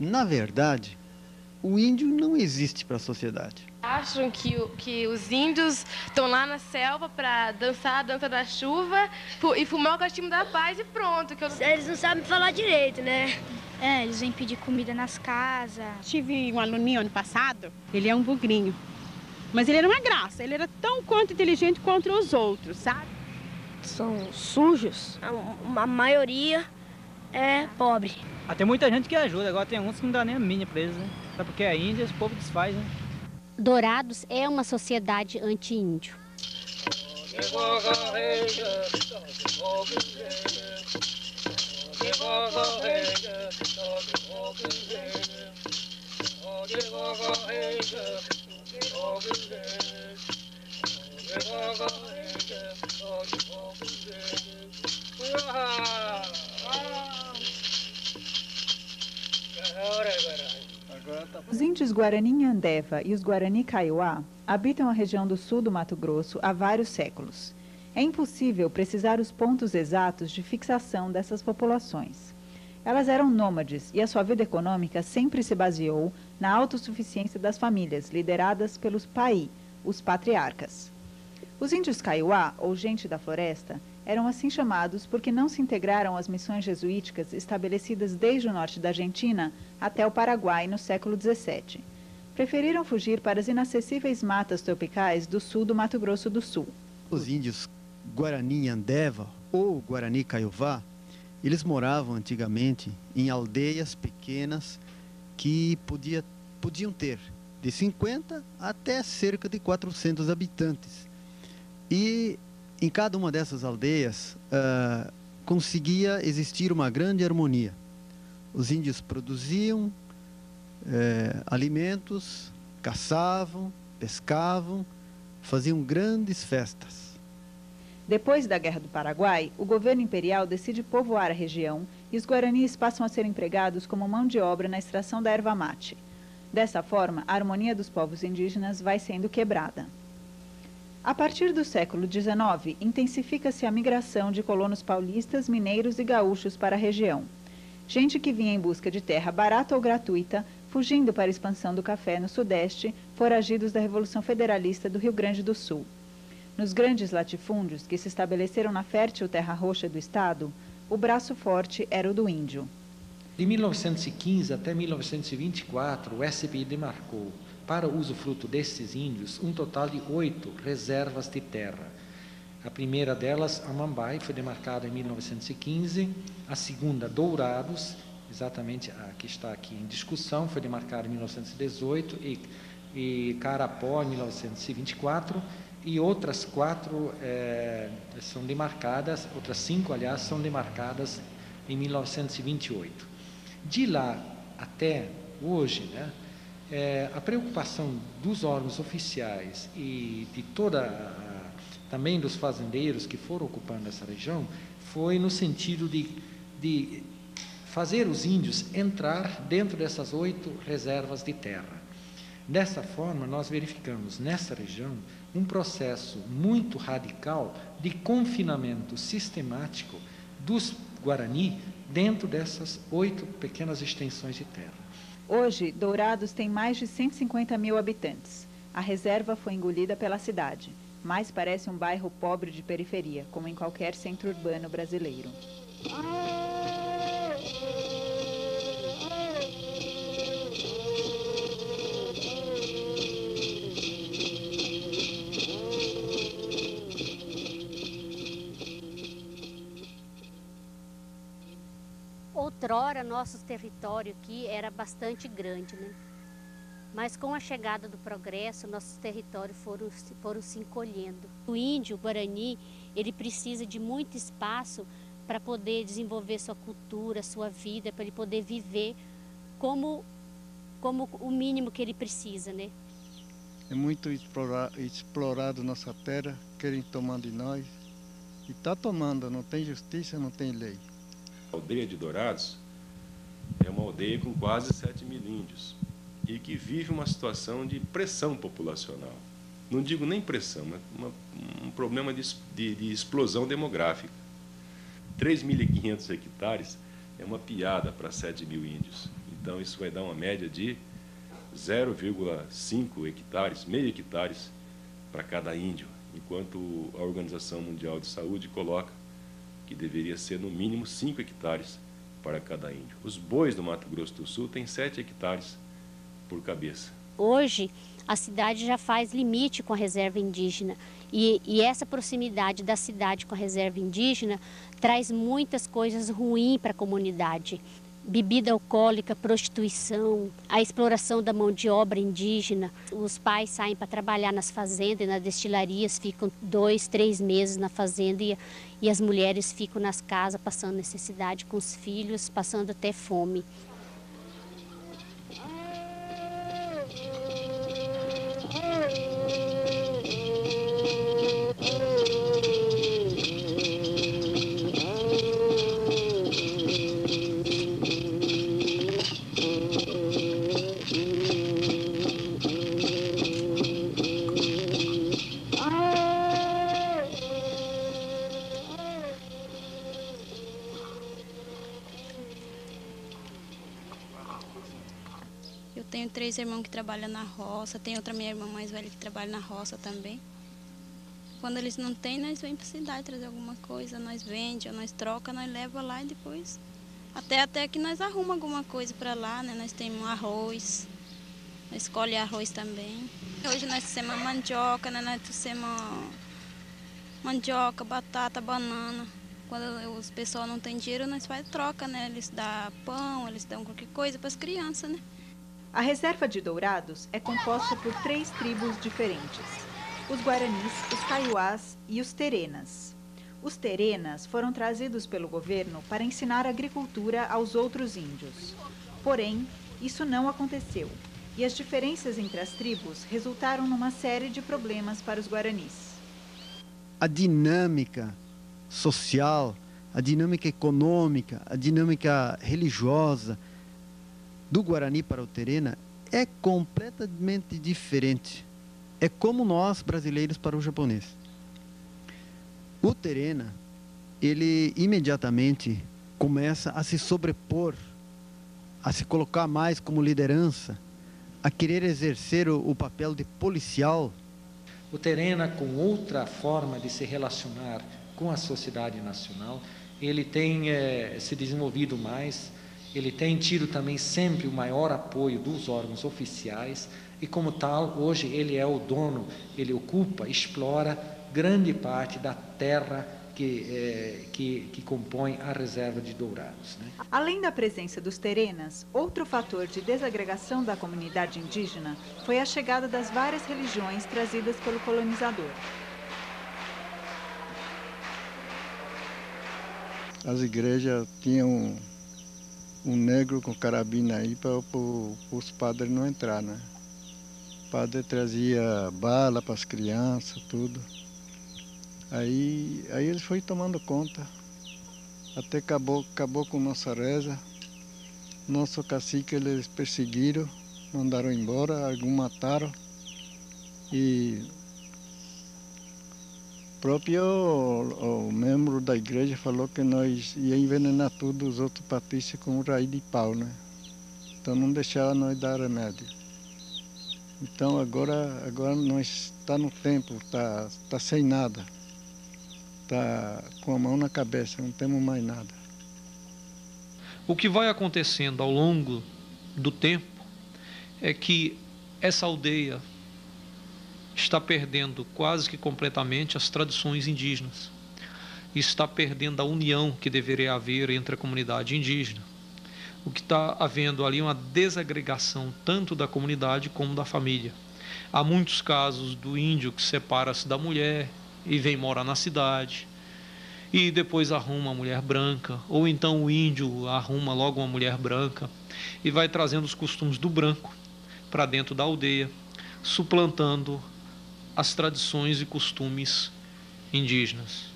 Na verdade, o índio não existe para a sociedade. Acham que os índios estão lá na selva para dançar a dança da chuva e fumar o cachimbo da paz e pronto. Eles não sabem falar direito, né? Eles vêm pedir comida nas casas. Tive um aluninho ano passado, ele é um bugrinho. Mas ele era uma graça, ele era tão quanto inteligente quanto os outros, sabe? São sujos, a maioria é pobre. Tem muita gente que ajuda, agora tem uns que não dá nem a mínima pra eles, né? Só porque é índia, o povo desfaz, né? Dourados é uma sociedade anti-índio. Os índios Guarani Nhandeva e os Guarani Kaiowá habitam a região do sul do Mato Grosso há vários séculos. É impossível precisar os pontos exatos de fixação dessas populações. Elas eram nômades e a sua vida econômica sempre se baseou na autossuficiência das famílias, lideradas pelos pai, os patriarcas. Os índios Kaiowá, ou gente da floresta, eram assim chamados porque não se integraram às missões jesuíticas estabelecidas desde o norte da Argentina até o Paraguai no século XVII. Preferiram fugir para as inacessíveis matas tropicais do sul do Mato Grosso do Sul. Os índios Guarani Nhandeva ou Guarani Kaiowá, eles moravam antigamente em aldeias pequenas que podiam ter de 50 até cerca de 400 habitantes. E em cada uma dessas aldeias conseguia existir uma grande harmonia. Os índios produziam alimentos, caçavam, pescavam, faziam grandes festas. Depois da Guerra do Paraguai, o governo imperial decide povoar a região e os guaranis passam a ser empregados como mão de obra na extração da erva mate. Dessa forma, a harmonia dos povos indígenas vai sendo quebrada. A partir do século XIX, intensifica-se a migração de colonos paulistas, mineiros e gaúchos para a região. Gente que vinha em busca de terra barata ou gratuita, fugindo para a expansão do café no Sudeste, foragidos da Revolução Federalista do Rio Grande do Sul. Nos grandes latifúndios que se estabeleceram na fértil terra roxa do estado, o braço forte era o do índio. De 1915 até 1924, o SBI demarcou para o usufruto desses índios um total de 8 reservas de terra. A primeira delas, Amambai, foi demarcada em 1915, a segunda, Dourados, exatamente a que está aqui em discussão, foi demarcada em 1918, e Carapó, em 1924, e outras 4 são demarcadas, outras 5, aliás, são demarcadas em 1928. De lá até hoje, né, a preocupação dos órgãos oficiais e de também dos fazendeiros que foram ocupando essa região foi no sentido de fazer os índios entrar dentro dessas 8 reservas de terra. Dessa forma, nós verificamos nessa região um processo muito radical de confinamento sistemático dos Guarani dentro dessas 8 pequenas extensões de terra. Hoje, Dourados tem mais de 150 mil habitantes. A reserva foi engolida pela cidade, mas parece um bairro pobre de periferia, como em qualquer centro urbano brasileiro. Outrora, nosso território aqui era bastante grande, né? Mas com a chegada do progresso, nossos territórios foram se encolhendo. O índio, o Guarani, ele precisa de muito espaço para poder desenvolver sua cultura, sua vida, para ele poder viver como o mínimo que ele precisa, né? É muito explorado nossa terra, querem tomar de nós. E está tomando, não tem justiça, não tem lei. A aldeia de Dourados é uma aldeia com quase 7 mil índios e que vive uma situação de pressão populacional. Não digo nem pressão, mas um problema de explosão demográfica. 3.500 hectares é uma piada para 7 mil índios. Então, isso vai dar uma média de 0,5 hectares, meio hectares para cada índio, enquanto a Organização Mundial de Saúde coloca que deveria ser no mínimo 5 hectares para cada índio. Os bois do Mato Grosso do Sul têm 7 hectares por cabeça. Hoje, a cidade já faz limite com a reserva indígena e essa proximidade da cidade com a reserva indígena traz muitas coisas ruins para a comunidade. Bebida alcoólica, prostituição, a exploração da mão de obra indígena. Os pais saem para trabalhar nas fazendas e nas destilarias, ficam 2, 3 meses na fazenda e as mulheres ficam nas casas passando necessidade com os filhos, passando até fome. Eu tenho 3 irmãos que trabalham na roça, tem outra minha irmã mais velha que trabalha na roça também. Quando eles não têm, nós vamos para a cidade trazer alguma coisa, nós vendemos, nós troca, nós leva lá e depois até que nós arrumamos alguma coisa para lá, né? Nós temos arroz, nós escolhe arroz também. Hoje nós temos mandioca, né? Nós temos mandioca, batata, banana. Quando os pessoal não tem dinheiro, nós faz troca, né? Eles dão pão, eles dão qualquer coisa para as crianças, né? A reserva de Dourados é composta por 3 tribos diferentes: os Guaranis, os Kaiowás e os Terenas. Os Terenas foram trazidos pelo governo para ensinar agricultura aos outros índios. Porém, isso não aconteceu, e as diferenças entre as tribos resultaram numa série de problemas para os Guaranis. A dinâmica social, a dinâmica econômica, a dinâmica religiosa do Guarani para o Terena é completamente diferente. É como nós, brasileiros, para o japonês. O Terena, ele imediatamente começa a se sobrepor, a se colocar mais como liderança, a querer exercer o papel de policial. O Terena, com outra forma de se relacionar com a sociedade nacional, ele tem se desenvolvido mais, ele tem tido também sempre o maior apoio dos órgãos oficiais e, como tal, hoje ele é o dono, ele ocupa, explora grande parte da terra que compõe a reserva de Dourados, né? Além da presença dos Terenas, outro fator de desagregação da comunidade indígena foi a chegada das várias religiões trazidas pelo colonizador. As igrejas tinham um negro com carabina aí para os padres não entrar, né? O padre trazia bala para as crianças, tudo. Aí eles foram tomando conta, até acabou com nossa reza. Nosso cacique eles perseguiram, mandaram embora, alguns mataram. E o próprio o membro da igreja falou que nós ia envenenar tudo os outros patrícios com raiz de pau, né? Então não deixava nós dar remédio. Então agora nós está no tempo, tá sem nada. Está com a mão na cabeça, não temos mais nada. O que vai acontecendo ao longo do tempo é que essa aldeia está perdendo quase que completamente as tradições indígenas. Está perdendo a união que deveria haver entre a comunidade indígena. O que está havendo ali é uma desagregação tanto da comunidade como da família. Há muitos casos do índio que separa-se da mulher e vem morar na cidade, e depois arruma uma mulher branca, ou então o índio arruma logo uma mulher branca, e vai trazendo os costumes do branco para dentro da aldeia, suplantando as tradições e costumes indígenas.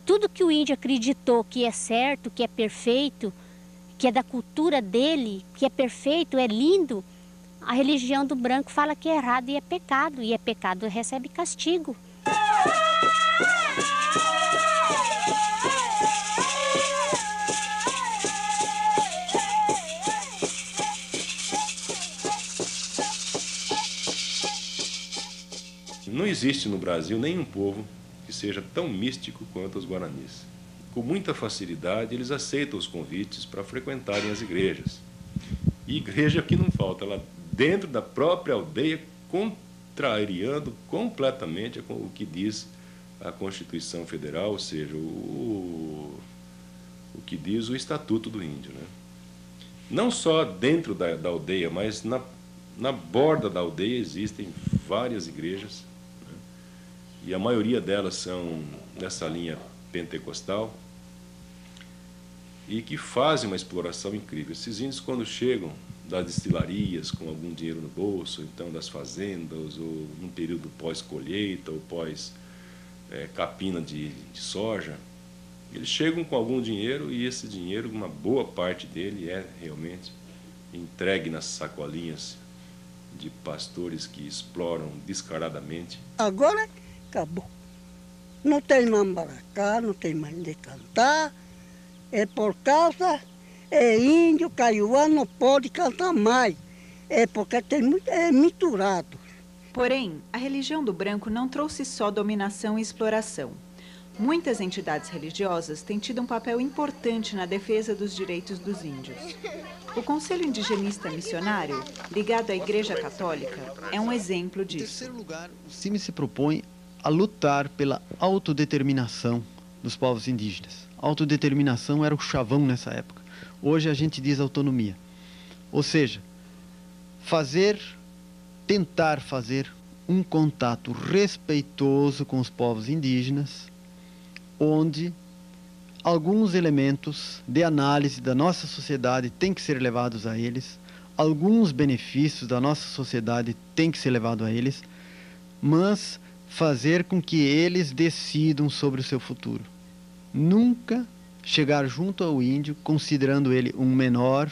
Tudo que o índio acreditou que é certo, que é perfeito, que é da cultura dele, que é perfeito, é lindo, a religião do branco fala que é errado e é pecado recebe castigo. Não existe no Brasil nenhum povo que seja tão místico quanto os guaranis. Com muita facilidade, eles aceitam os convites para frequentarem as igrejas. E igreja que não falta, lá dentro da própria aldeia, contrariando completamente o que diz a Constituição Federal, ou seja, o que diz o Estatuto do Índio, né? Não só dentro da aldeia, mas na borda da aldeia existem várias igrejas, né? E a maioria delas são nessa linha pentecostal e que fazem uma exploração incrível. Esses índios, quando chegam das destilarias com algum dinheiro no bolso, então das fazendas, ou num período pós-colheita ou pós-capina de soja, eles chegam com algum dinheiro e esse dinheiro, uma boa parte dele é realmente entregue nas sacolinhas de pastores que exploram descaradamente. Agora acabou. Não tem mais maracá, não tem mais de cantar. É por causa, índio, caiuá, não pode cantar mais. É porque tem muito, é misturado. Porém, a religião do branco não trouxe só dominação e exploração. Muitas entidades religiosas têm tido um papel importante na defesa dos direitos dos índios. O Conselho Indigenista Missionário, ligado à Igreja Católica, é um exemplo disso. Em terceiro lugar, o CIMI se propõe a lutar pela autodeterminação dos povos indígenas. Autodeterminação era o chavão nessa época. Hoje a gente diz autonomia. Ou seja, tentar fazer um contato respeitoso com os povos indígenas, onde alguns elementos de análise da nossa sociedade têm que ser levados a eles, alguns benefícios da nossa sociedade têm que ser levados a eles, mas fazer com que eles decidam sobre o seu futuro. Nunca chegar junto ao índio considerando ele um menor,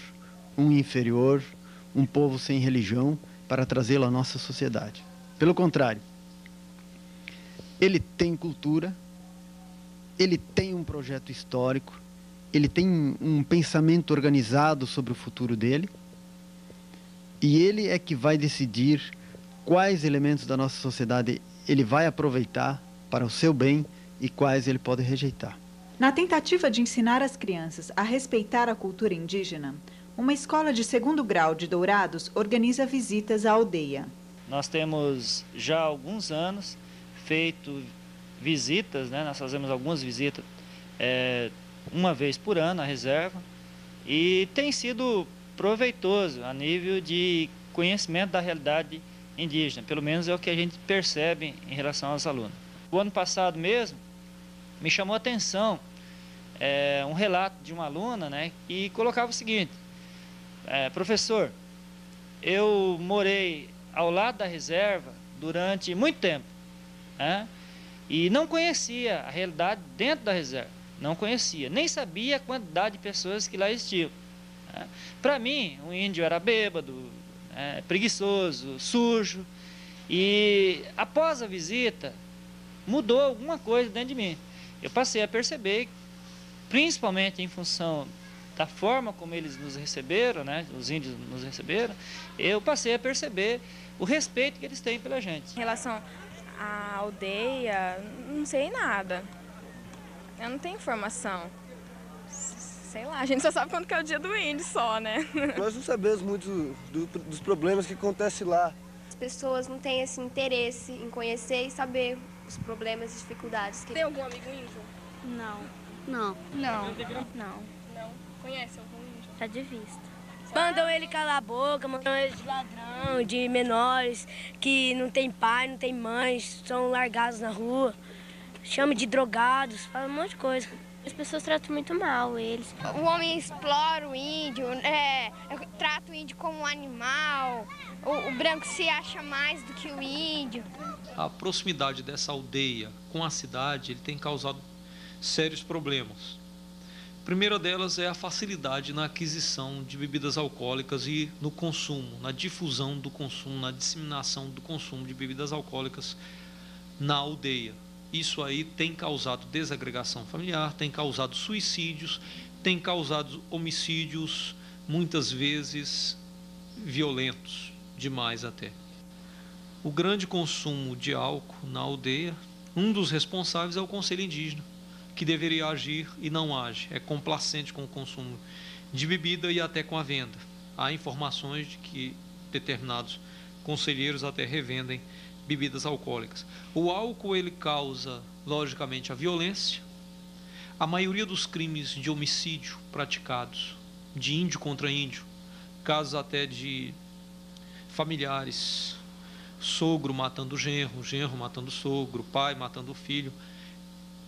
um inferior, um povo sem religião, para trazê-lo à nossa sociedade. Pelo contrário, ele tem cultura, ele tem um projeto histórico, ele tem um pensamento organizado sobre o futuro dele, e ele é que vai decidir quais elementos da nossa sociedade ele vai aproveitar para o seu bem e quais ele pode rejeitar. Na tentativa de ensinar as crianças a respeitar a cultura indígena, uma escola de 2º grau de Dourados organiza visitas à aldeia. Nós temos já há alguns anos feito visitas, né? Nós fazemos algumas visitas uma vez por ano à reserva e tem sido proveitoso a nível de conhecimento da realidade indígena, pelo menos é o que a gente percebe em relação aos alunos. O ano passado mesmo me chamou a atenção um relato de uma aluna, né, que colocava o seguinte: professor, eu morei ao lado da reserva durante muito tempo, né? E não conhecia a realidade dentro da reserva, não conhecia, nem sabia a quantidade de pessoas que lá existiam. Né? Para mim, o índio era bêbado, preguiçoso, sujo, e após a visita, mudou alguma coisa dentro de mim. Eu passei a perceber, principalmente em função da forma como eles nos receberam, né? Os índios nos receberam, eu passei a perceber o respeito que eles têm pela gente. Em relação à aldeia, não sei nada. Eu não tenho informação. Sei lá, a gente só sabe quando que é o dia do índio só, né? Nós não sabemos muito dos problemas que acontecem lá. As pessoas não têm esse interesse em conhecer e saber os problemas e dificuldades. Tem algum amigo índio? Não. Não. Não. Não. Não. Conhece algum índio? Tá de vista. Mandam ele calar a boca, mandam ele de ladrão, de menores que não tem pai, não tem mãe, são largados na rua. Chama de drogados, fala um monte de coisa. As pessoas tratam muito mal eles. O homem explora o índio, trata o índio como um animal. O branco se acha mais do que o índio. A proximidade dessa aldeia com a cidade ele tem causado sérios problemas. A primeira delas é a facilidade na aquisição de bebidas alcoólicas e no consumo, na difusão do consumo, na disseminação do consumo de bebidas alcoólicas na aldeia. Isso aí tem causado desagregação familiar, tem causado suicídios, tem causado homicídios, muitas vezes violentos, demais até. o grande consumo de álcool na aldeia, um dos responsáveis é o Conselho Indígena, que deveria agir e não age, é complacente com o consumo de bebida e até com a venda. Há informações de que determinados conselheiros até revendem bebidas alcoólicas. O álcool, ele causa, logicamente, a violência. A maioria dos crimes de homicídio praticados, de índio contra índio, casos até de familiares, sogro matando genro, genro matando sogro, pai matando filho,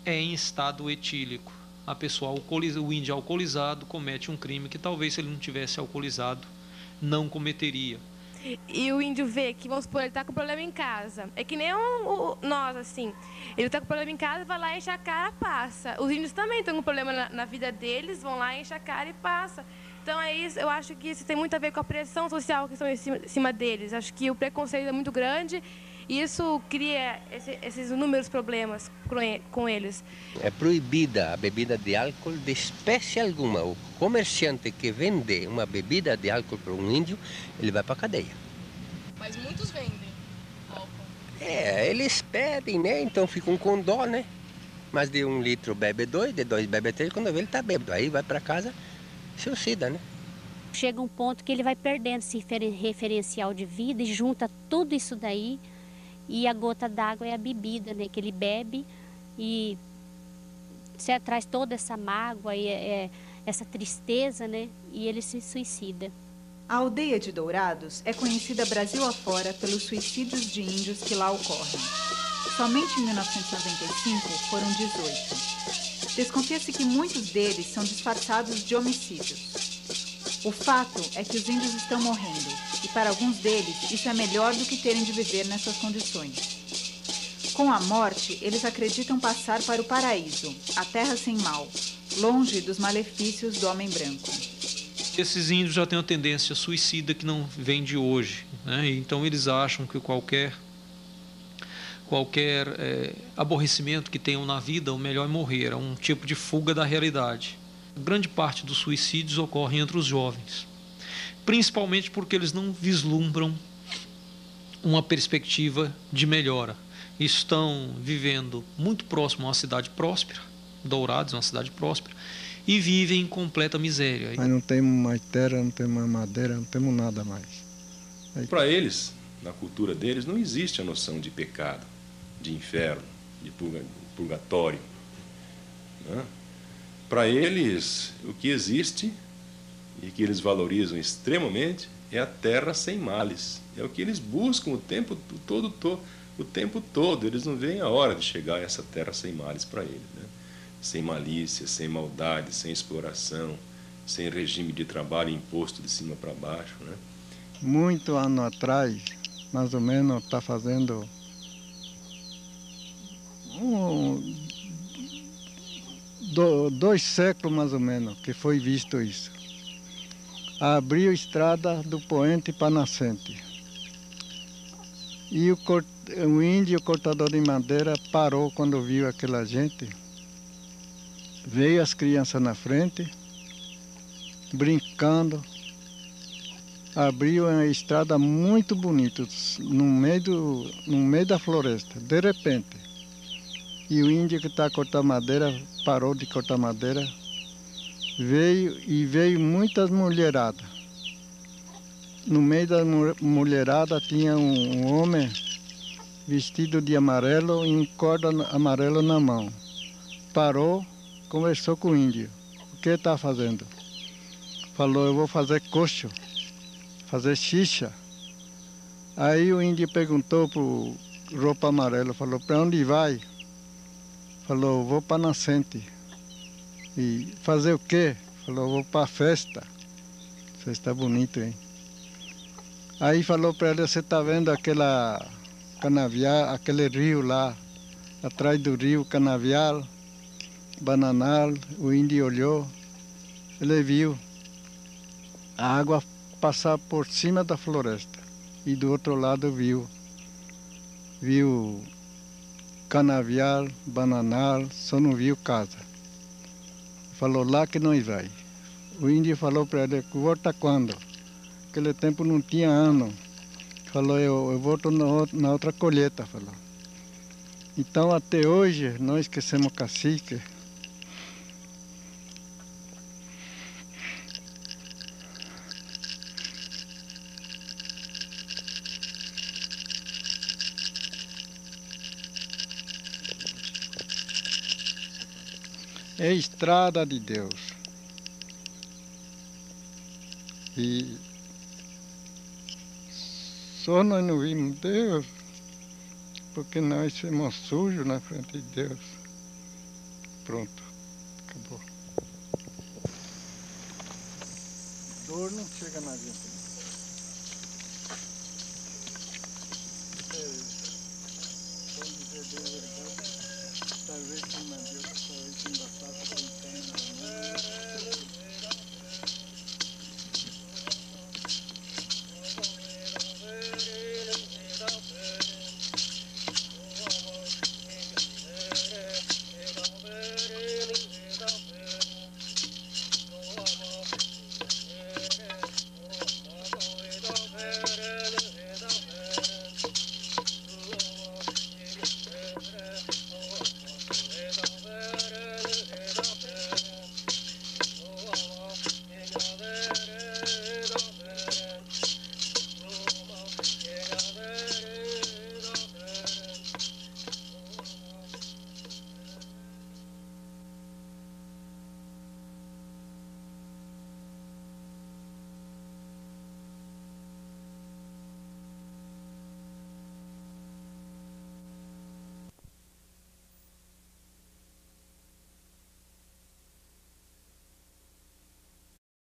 é em estado etílico. A pessoa o índio alcoolizado comete um crime que talvez, se ele não tivesse alcoolizado, não cometeria. E o índio vê que, vamos supor, ele está com problema em casa. É que nem nós, assim. Ele está com problema em casa, vai lá, enche a cara, passa. Os índios também estão com problema na vida deles, vão lá, enche a cara e passa. Então, é isso, eu acho que isso tem muito a ver com a pressão social que estão em cima deles. Acho que o preconceito é muito grande e isso cria esses inúmeros problemas com eles. É proibida a bebida de álcool de espécie alguma. O comerciante que vende uma bebida de álcool para um índio, ele vai para a cadeia. Mas muitos vendem álcool. Eles pedem, né? Então ficam com dó, né? Mas de 1 litro bebe 2, de 2 bebe 3, quando vê ele está bêbado. Aí vai para casa, suicida, né? Chega um ponto que ele vai perdendo esse referencial de vida e junta tudo isso daí. E a gota d'água é a bebida, né? Que ele bebe e traz toda essa mágoa e essa tristeza, né? E ele se suicida. A aldeia de Dourados é conhecida Brasil afora pelos suicídios de índios que lá ocorrem. Somente em 1995 foram 18. Desconfia-se que muitos deles são disfarçados de homicídios. O fato é que os índios estão morrendo, e para alguns deles isso é melhor do que terem de viver nessas condições. Com a morte, eles acreditam passar para o paraíso, a terra sem mal, longe dos malefícios do homem branco. Esses índios já têm uma tendência suicida que não vem de hoje, né? Então eles acham que qualquer aborrecimento que tenham na vida, o melhor é morrer, é um tipo de fuga da realidade. Grande parte dos suicídios ocorre entre os jovens, principalmente porque eles não vislumbram uma perspectiva de melhora. Estão vivendo muito próximo a uma cidade próspera, Dourados é uma cidade próspera, e vivem em completa miséria. Mas não temos mais terra, não temos mais madeira, não temos nada mais. Para eles, na cultura deles, não existe a noção de pecado, de inferno, de purgatório, né? Para eles, o que existe e que eles valorizam extremamente é a terra sem males. É o que eles buscam o tempo todo. Eles não veem a hora de chegar a essa terra sem males para eles, né? Sem malícia, sem maldade, sem exploração, sem regime de trabalho imposto de cima para baixo, né? Muito ano atrás, mais ou menos, está fazendo 2 séculos mais ou menos que foi visto isso. Abriu a estrada do poente para nascente. E o índio, o cortador de madeira, parou quando viu aquela gente. Veio as crianças na frente, brincando. Abriu uma estrada muito bonita, no meio da floresta. De repente, e o índio que está a cortar madeira, parou de cortar madeira, veio muitas mulheradas. No meio da mulherada tinha um homem vestido de amarelo e um corda amarelo na mão. Parou, conversou com o índio. O que está fazendo? Falou, eu vou fazer coxo, fazer xixa. Aí o índio perguntou para o roupa amarelo, falou, para onde vai? Falou, vou para a nascente. E fazer o quê? Falou, vou para a festa. Festa bonita, hein? Aí falou para ele, você está vendo aquela canavial, aquele rio lá, atrás do rio, canavial, bananal. O índio olhou, ele viu a água passar por cima da floresta. E do outro lado viu canavial, bananal, só não viu casa. Falou, lá que nós vai. O índio falou para ele, volta quando? Naquele tempo não tinha ano. Falou, eu volto na outra colheita, falou. Então, até hoje, nós esquecemos cacique. É estrada de Deus. E só nós não vimos Deus porque nós somos sujos na frente de Deus. Pronto, acabou. Dor não chega na gente. Vamos dizer bem a verdade, talvez com Deus, talvez com